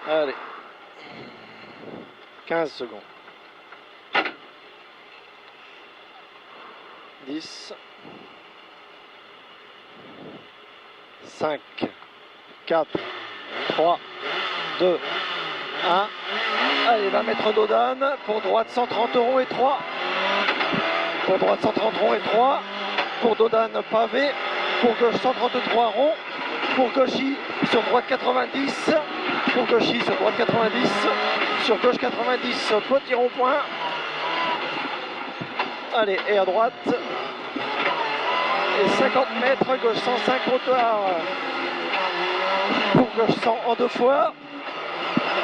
Allez. 15 secondes. 10. 5. 4. 3. 2. 1. Allez, 20 mètres d'Audane. Pour droite, 130 € et 3. Pour droite, 130 € et 3. Pour d'Audane, pavé. Pour gauche, 133 ronds. Pour gauchy, sur droite, 90. Pour gauchy, sur droite, 90. Sur gauche, 90. Petit rond-point. Allez, et à droite. Et 50 mètres, gauche 105, trottoir. Pour gauche 100 en 2 fois.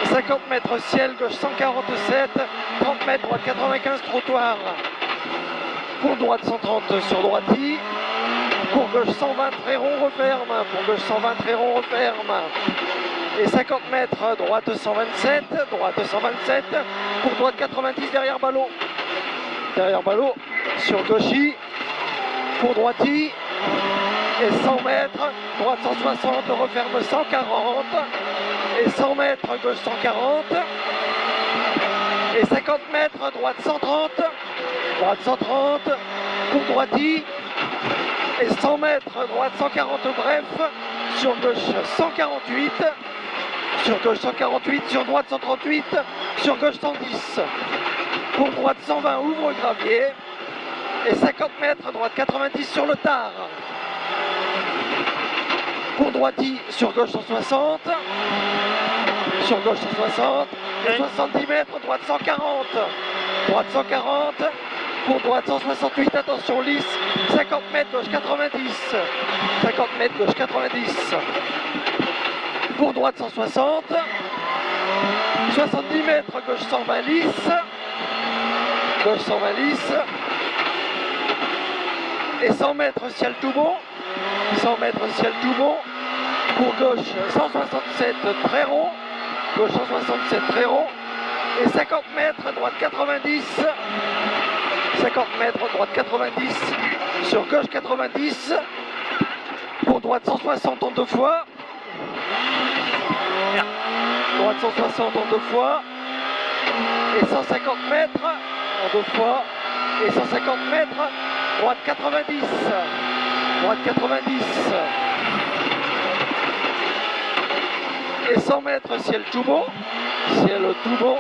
50 mètres ciel, gauche 147. 30 mètres, droite 95, trottoir. Pour droite 130 sur droiti. Pour gauche 120, très rond, referme. Pour gauche 120, très rond, referme. Et 50 mètres, droite 127. Droite 127. Pour droite 90, derrière ballot. Derrière ballot, sur gauchy. Pour droiti. Et 100 mètres, droite 160, referme 140. Et 100 mètres, gauche 140. Et 50 mètres, droite 130. Droite 130. Pour droiti. Et 100 mètres, droite 140, bref. Sur gauche 148. Sur gauche 148. Sur droite 138. Sur gauche 110. Pour droite 120, ouvre gravier. Et 50 mètres, droite 90 sur le tard. Pour droiti, sur gauche 160. Sur gauche 160. Et 70 mètres, droite 140. Droite 140. Pour droite 168, attention lisse. 50 mètres, gauche 90. 50 mètres, gauche 90. Pour droite 160. 70 mètres, gauche 120 lisse. Gauche 120 lisse. Et 100 mètres, ciel tout bon. 100 mètres, ciel tout bon. Pour gauche 167, très rond. Gauche 167, très rond. Et 50 mètres, droite 90. 50 mètres, droite 90. Sur gauche 90. Pour droite 160 en 2 fois. Droite 160 en 2 fois. Et 150 mètres en 2 fois. Et 150 mètres, droite 90. Droite 90. Et 100 mètres, ciel tout bon. Ciel tout bon.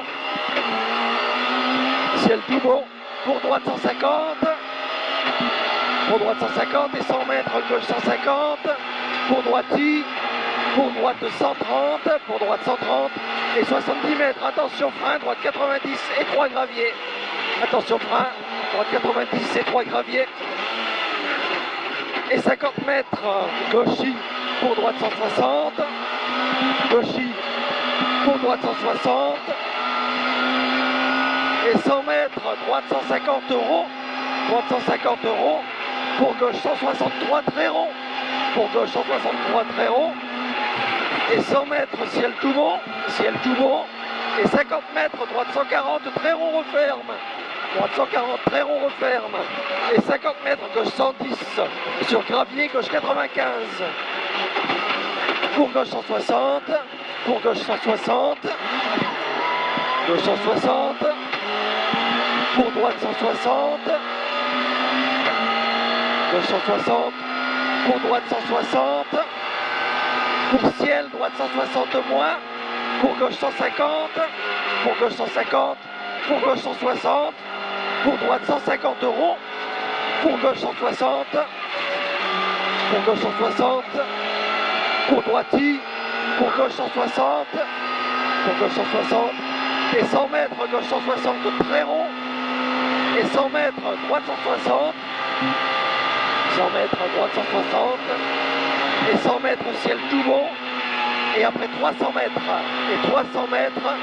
Ciel tout bon. Pour droite 150. Pour droite 150 et 100 mètres, gauche 150. Pour droiti. Pour droite 130. Pour droite 130. Et 70 mètres. Attention frein, droite 90 et 3 graviers. Attention frein, droite 90 et 3 graviers. Et 50 mètres, gauchy. Pour droite 160. Gauchy. Pour droite 160. Et 100 mètres, droite 150 €. Droite 150 €. Pour gauche 163, très rond. Pour gauche 163, très rond. Et 100 mètres, ciel tout bon. Ciel tout bon. Et 50 mètres, droite 140, très rond, referme. Droite 140, très rond, referme. Et 50 mètres, gauche 110. Sur gravier, gauche 95. Pour gauche 160. Pour gauche 160. Gauche 160. Pour droite 160. Gauche 160. Pour droite 160. Pour ciel, droite 160 moins. Pour gauche 150. Pour gauche 150. Pour gauche 160. Pour droite 150 €. Pour gauche 160. Pour gauche 160. Pour droiti. Pour gauche 160. Pour gauche 160. Et 100 mètres, gauche 160, très rond. Et 100 mètres, droite 160. 100 mètres, droite 160. Et 100 mètres, ciel tout bon. Et après 300 mètres. Et 300 mètres.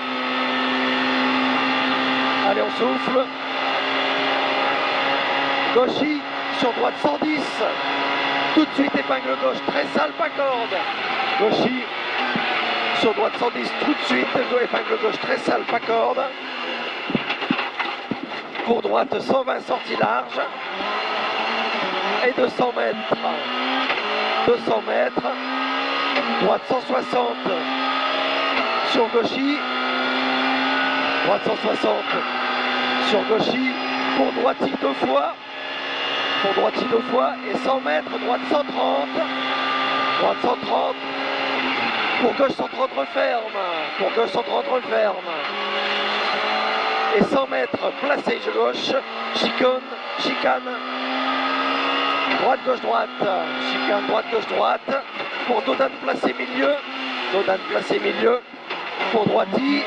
Allez, on souffle. Gauchy, sur droite 110. Tout de suite, épingle gauche, très sale, pas corde. Gauchy, sur droite 110, tout de suite, épingle gauche, très sale, pas corde. Pour droite 120, sortie large. Et 200 mètres. 200 mètres. Droite 160. sur gauchis, droite 160 sur gauchis, pour droiti 2 fois, pour droiti 2 fois, et 100 mètres, droite 130, droite 130, pour gauche 130 referme, pour gauche 130 referme, et 100 mètres, placé gauche, chicane, droite gauche droite, chicane droite gauche droite, pour Dodane placé milieu, pour droiti,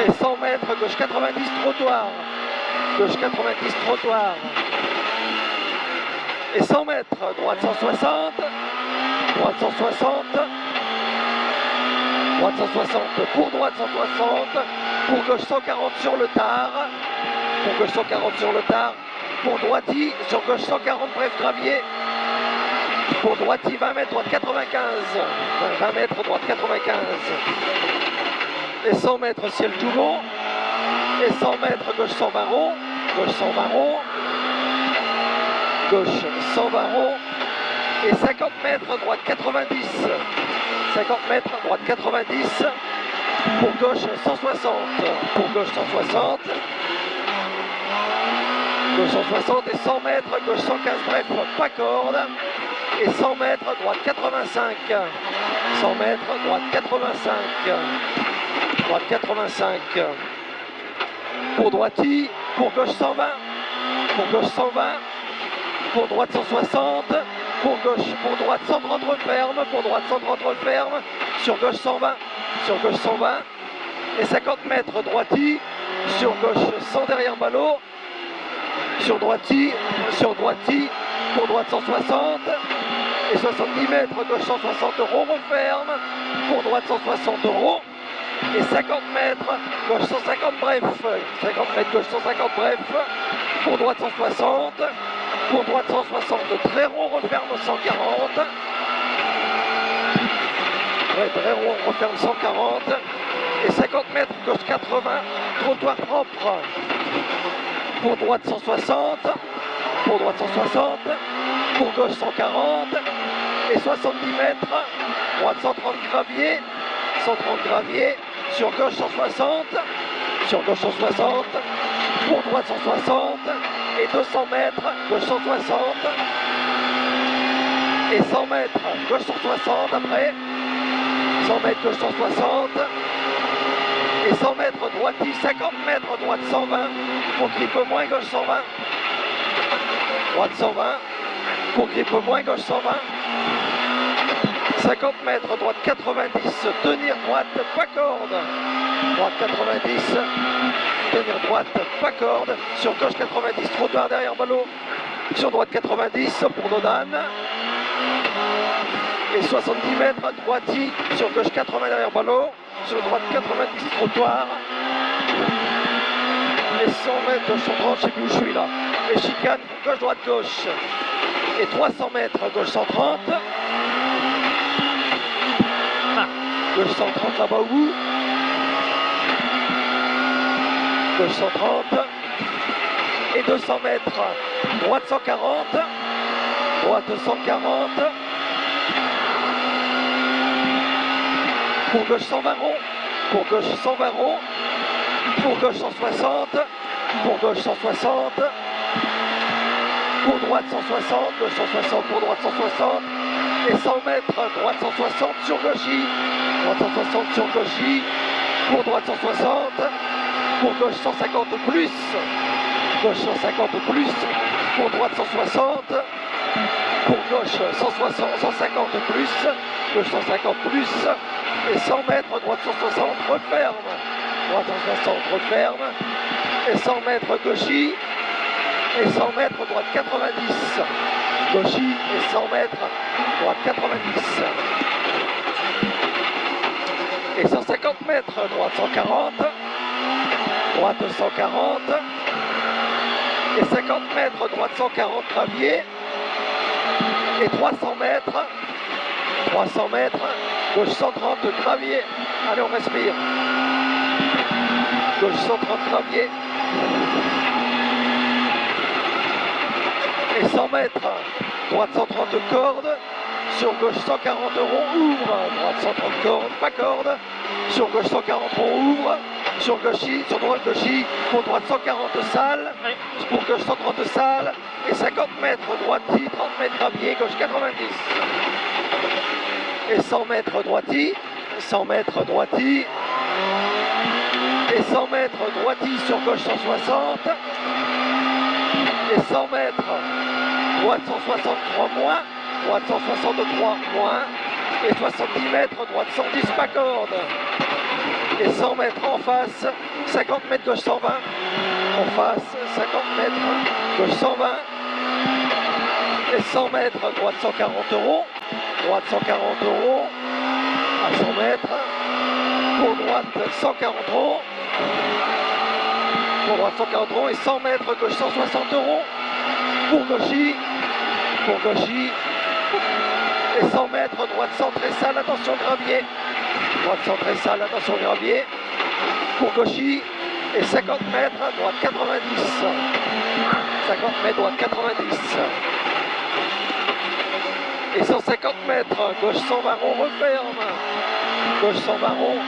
et 100 mètres, gauche 90 trottoir, et 100 mètres, droite 160, droite 160, pour droite 160, pour gauche 140 sur le tard, pour droiti, sur gauche 140 bref gravier, pour droiti 20 mètres, droite 95, 20 mètres, droite 95, et 100 mètres ciel tout long, et 100 mètres gauche 120 rond, gauche 120 rond, et 50 mètres droite 90, 50 mètres droite 90, pour gauche 160, et 100 mètres gauche 115 bref pas corde, et 100 mètres droite 85, 100 mètres droite 85, pour droiti, pour gauche 120, pour droite 160, pour droite 130 referme, sur gauche 120, et 50 mètres droiti, sur gauche 100 derrière ballot, sur droiti, pour droite 160, et 70 mètres gauche 160 euros referme, pour droite 160 euros, et 50 mètres gauche 150 bref, pour droite 160, très rond referme 140, très rond referme 140, et 50 mètres gauche 80, trottoir propre, pour droite 160, pour gauche 140, et 70 mètres, droite 130 gravier, sur gauche 160, pour droite 160, et 200 mètres, gauche 160, et 100 mètres, gauche 160 après, 100 mètres gauche 160, et 100 mètres droiti, 50 mètres droite 120, pour grippe moins gauche 120, droite 120, pour grippe moins gauche 120, 50 mètres droite 90, tenir droite pas corde, droite 90, tenir droite pas corde, sur gauche 90, trottoir derrière ballot, sur droite 90 pour Dodane, et 70 mètres droiti, sur gauche 80 derrière ballot, sur droite 90 trottoir, et 100 mètres gauche 130, je sais plus où je suis là, et chicane gauche droite gauche, et 300 mètres gauche 130, gauche 130 là-bas au bout, gauche 130, et 200 mètres, droite 140, pour gauche 120 rond, pour gauche 160, pour droite 160, gauche 160, pour droite 160, et 100 mètres, droite 160 sur gauchis, pour droite 160, pour gauche 150 plus, pour droite 160, pour gauche 150 plus, gauche 150 plus, et 100 mètres, droite 160 referme, et 100 mètres gauchis, et 100 mètres droite 90, gauchis, et 100 mètres droite 90, et 150 mètres droite 140, et 50 mètres droite 140 gravier, et 300 mètres, gauche 130 gravier, allez on respire, gauche 130 gravier, et 100 mètres, droite 130 corde, sur gauche 140 euros, ouvre, droite 130 cordes, pas corde, sur gauche 140 euros, ouvre, sur gauchy, sur droite gauchy, pour droite 140 salles, pour gauche 130 salles, et 50 mètres droiti, 30 mètres gravier, gauche 90. Et 100 mètres droiti, 100 mètres droiti, et 100 mètres droiti sur gauche 160, et 100 mètres droite 163 moins, droite 163 moins, et 70 mètres droite 110 pas corde, et 100 mètres en face, 50 mètres gauche 120, en face 50 mètres gauche 120, et 100 mètres droite 140 euros, droite 140 euros, à 100 mètres, pour droite 140 euros, pour droite 140 euros, et 100 mètres gauche 160 euros, pour gauchy, et 100 mètres droite centrée salle, attention gravier, droite centrée salle, attention gravier, pour gauchy, et 50 mètres droite 90, 50 mètres droite 90, et 150 mètres gauche 120 rond, referme, gauche 120 rond,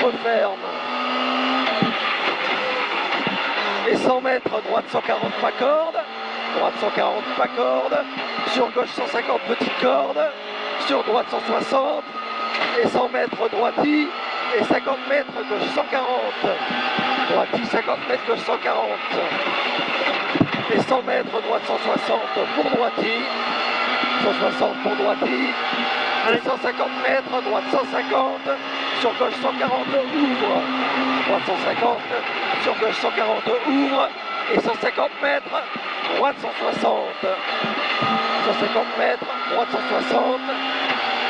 referme, et 100 mètres droite 140 pas corde, droite 140 pas corde, sur gauche 150 petite corde, sur droite 160, et 100 mètres droiti, et 50 mètres gauche 140, droiti 50 mètres gauche 140, et 100 mètres droite 160 pour droiti, 160 pour droiti, et 150 mètres droite 150, sur gauche 140 ouvre, droite 150, sur gauche 140 ouvre, et 150 mètres droite 160, 150 mètres droite 160,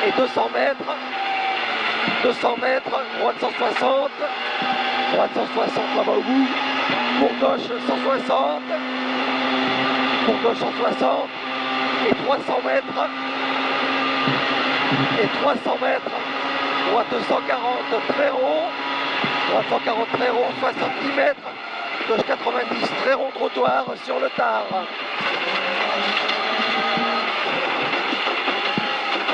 et 200 mètres droite 160, droite 160 là-bas au bout, pour gauche 160, pour gauche 160, et 300 mètres, droite 140 très rond, droite 140 très rond, 70 mètres, gauche 90 très rond trottoir sur le tard.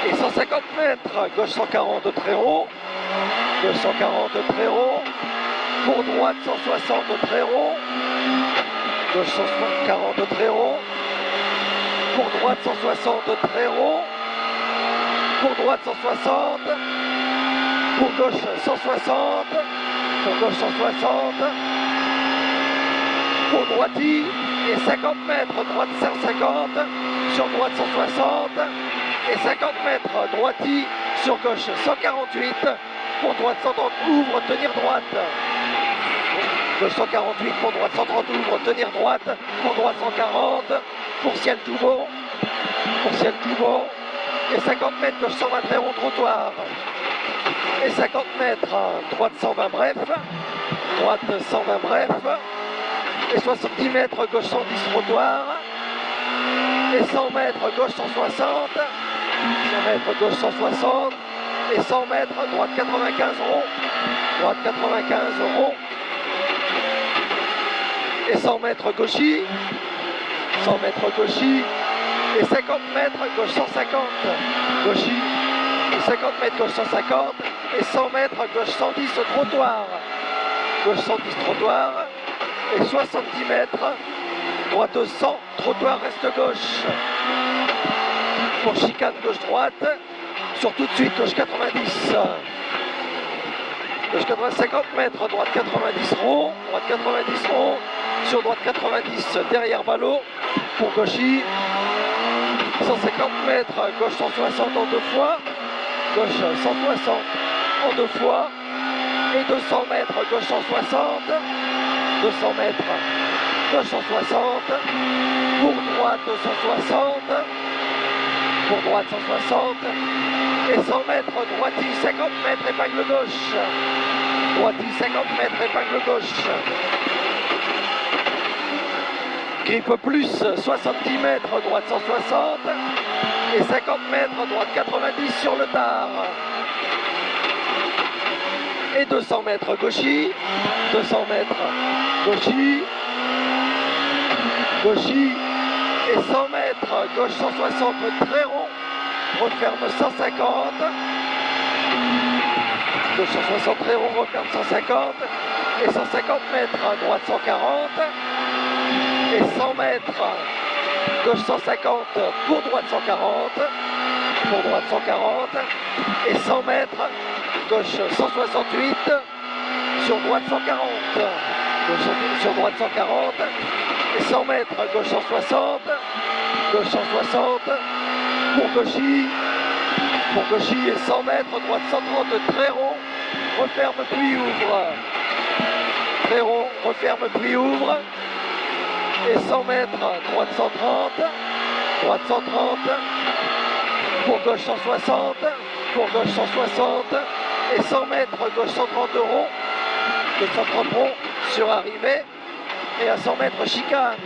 Et 150 mètres, gauche 140 très rond, gauche 140 très rond, pour droite 160 très rond, gauche 140 très rond, pour droite 160 très rond, pour droite 160, pour gauche 160, pour gauche 160, pour droiti, et 50 mètres droite 150, sur droite 160, et 50 mètres droiti, sur gauche 148, pour droite 130 ouvre, tenir droite. Gauche 148, pour droite 130 ouvre, tenir droite, pour droite 140, pour ciel tout bon, et 50 mètres gauche 120 très rond trottoir, et 50 mètres droite 120 bref, droite 120 bref, et 70 mètres gauche 110 trottoir, et 100 mètres gauche 160, 100 mètres gauche 160, et 100 mètres droite 95 rond, droite 95 rond, et 100 mètres gauchy, 100 mètres gauchy, et 50 mètres gauche 150, gauchy, et 50 mètres gauche 150, et 100 mètres gauche 110 trottoir, gauche 110 trottoir, et 70 mètres, droite 100, trottoir reste gauche, pour chicane gauche-droite, sur tout de suite gauche 90, gauche 80, 50 mètres, droite 90 rond, sur droite 90 derrière ballot, pour gauchy, 150 mètres, gauche 160 en deux fois, gauche 160 en deux fois, et 200 mètres, gauche 160, 200 mètres, gauche 160, pour droite 160, pour droite 160, et 100 mètres, droiti 50 mètres, épingle gauche, droiti 50 mètres, épingle gauche, grippe plus 70 mètres, droite 160, et 50 mètres, droite 90 sur le tard, et 200 mètres gauchy, 200 mètres gauchy, et 100 mètres gauche 160 très rond, referme 150. Gauche 160, très rond, referme 150. Et 150 mètres, droite 140. Et 100 mètres, gauche 150, pour droite 140. Pour droite 140. Et 100 mètres, gauche 168. Sur droite 140. Gauche sur droite 140. Et 100 mètres, gauche 160. Gauche 160. Pour Cauchy. Pour Cauchy et 100 mètres, droite 130, très rond. Referme puis ouvre. Très rond, referme puis ouvre. Et 100 mètres, droite 130. Droite 130. Pour gauche 160. Pour gauche 160. Et 100 mètres, gauche 130 rond. Gauche 130 rond sur arrivée. Et à 100 mètres, chicane.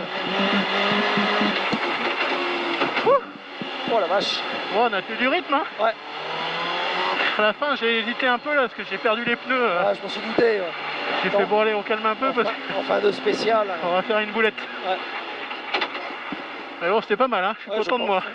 Oh la vache. Bon, on a tenu du rythme, hein. Ouais. À la fin, j'ai hésité un peu là parce que j'ai perdu les pneus. Ah, je m'en suis douté. Ouais. J'ai fait bon, allez, on calme un peu parce En fin de spécial. qu'on va faire une boulette. Ouais. Mais bon, c'était pas mal, hein. Je suis Ouais, content de moi. pense.